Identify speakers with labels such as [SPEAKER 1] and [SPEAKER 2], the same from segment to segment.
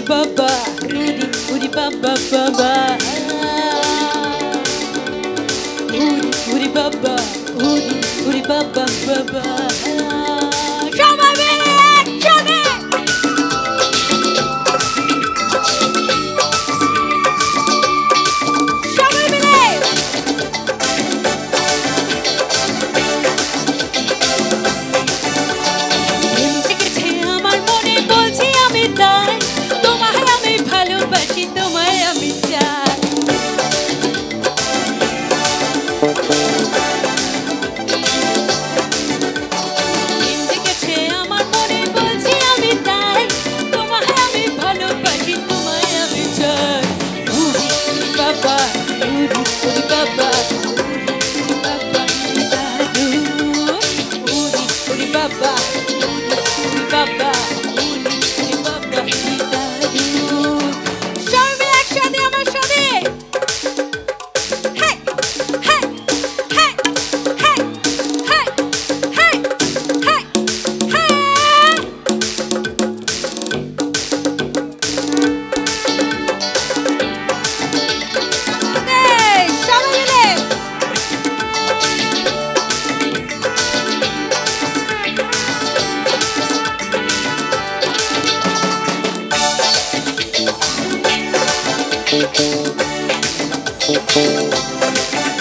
[SPEAKER 1] Baba, Uri Baba Baba, Uri Baba, Uri Baba Baba. Şama beni, şama. Şama beni. এমনিতে আমার মনে বলছি আমি তাই তোমায় আমি ভালোবাসি তোমায় আমি চাই এমনিতে আমার মনে বলছি আমি তাই তোমায় আমি ভালোবাসি তোমায় আমি চাই উরি বাবা উরি বাবা উরি বাবা দাদু উরি বাবা উরি বাবা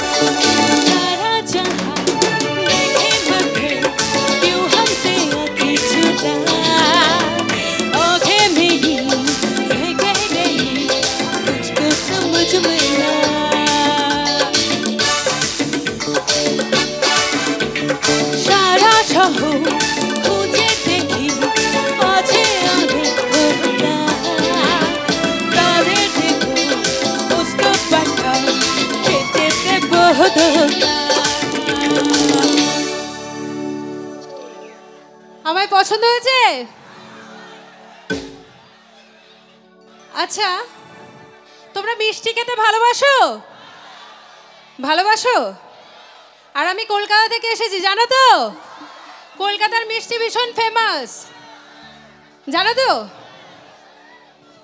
[SPEAKER 1] सारा जहां देखे मगर क्यों हमसे आके छुड़ा आंखें मेरी रह गई तुझको समझ में ना सारा जहां तुझे देखी आजे आगे खोला तारे देखो उसको बैठा আমায় পছন্দ হয়েছে আচ্ছা তোমরা মিষ্টি খেতে ভালোবাসো ভালোবাসো আর আমি কলকাতা থেকে এসেছি জানো তো কলকাতার মিষ্টি ভীষণ ফেমাস জানো তো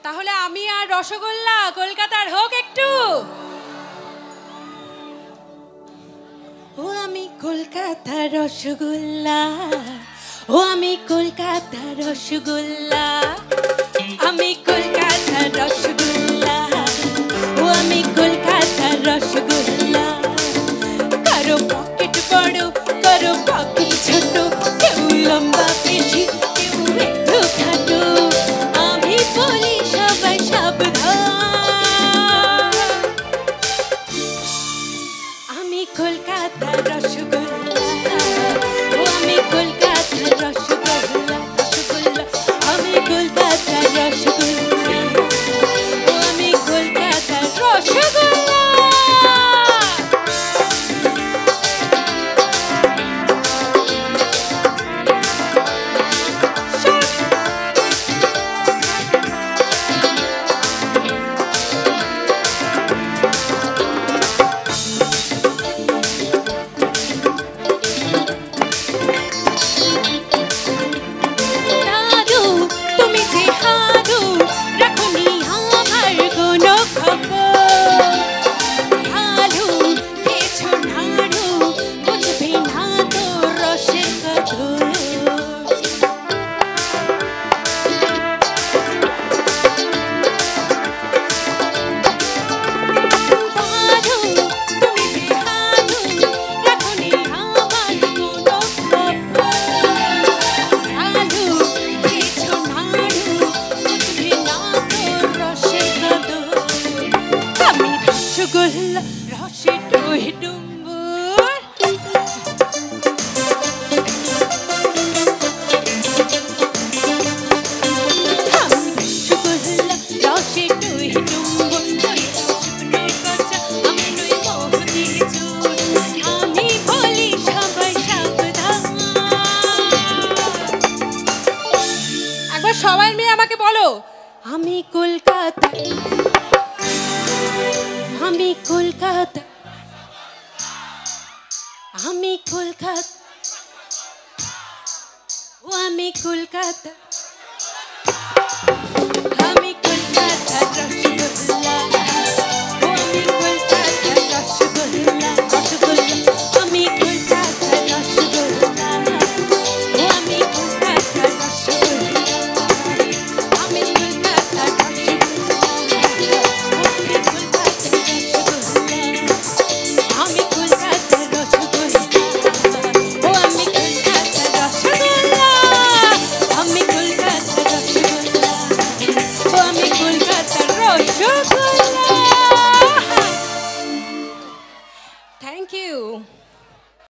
[SPEAKER 1] তাহলে আমি আর রসগোল্লা কলকাতার হোক একটু ও আমি কলকাতার রসগোল্লা ও আমি কলকাতার রসগোল্লা আমি কলকাতার রসগোল্লা ও আমি কলকাতার রসগোল্লা কারো পকেট বড় কারো পকেট ছোট কেউ লম্বা বেশি কেউ একটু খাটো আমি বলি সবাই সাবধান আমি কলকাতার রসগোল্লা ও আমি কলকাতার রসগোল্লা রসগোল্লা আমি কলকাতার রসগোল্লা ও আমি কলকাতার রসগোল্লা রসগোল্লা রসে দই ডুম্বুর রসগোল্লা রসে দই ডুম্বুর দই শুকনো কাঁচা আমি নই মোহনী চোর আমি বলি সবাই সাবধান একবার সবাই মিলে আমাকে বলো আমি কলকাতা আমি কলকাতা আমি কলকাতা ও আমি কলকাতা